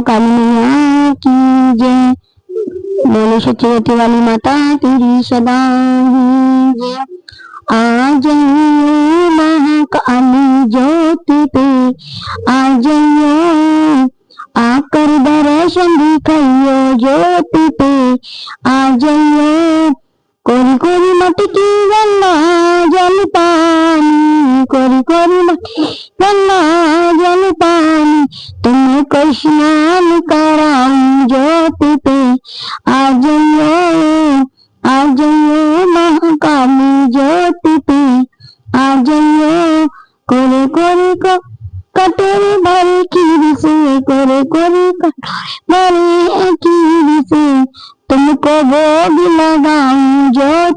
काली मैया की जय। बोलो सत्यवती वाली माता तेरी सदा ही जय। आ जाइयो महाकाली ज्योति पे, आ जाइयो आकर दर्शन दिखाइयो ज्योति पे, आ जाइयो। कोरी कोरी मटकी गंगा जल पानी, कोरी कोरी मटकी गंगा जल पानी, तुम्हें कोई स्नान कराऊं ज्योति पे, आ जाइयो महाकाली ज्योति पे, आ जाइयो। कोरे कोरे को कटोरे भरे खीर से, कोरे कोरे कटोरे भरे खीर से, तुमको भोग लगाऊं ज्योति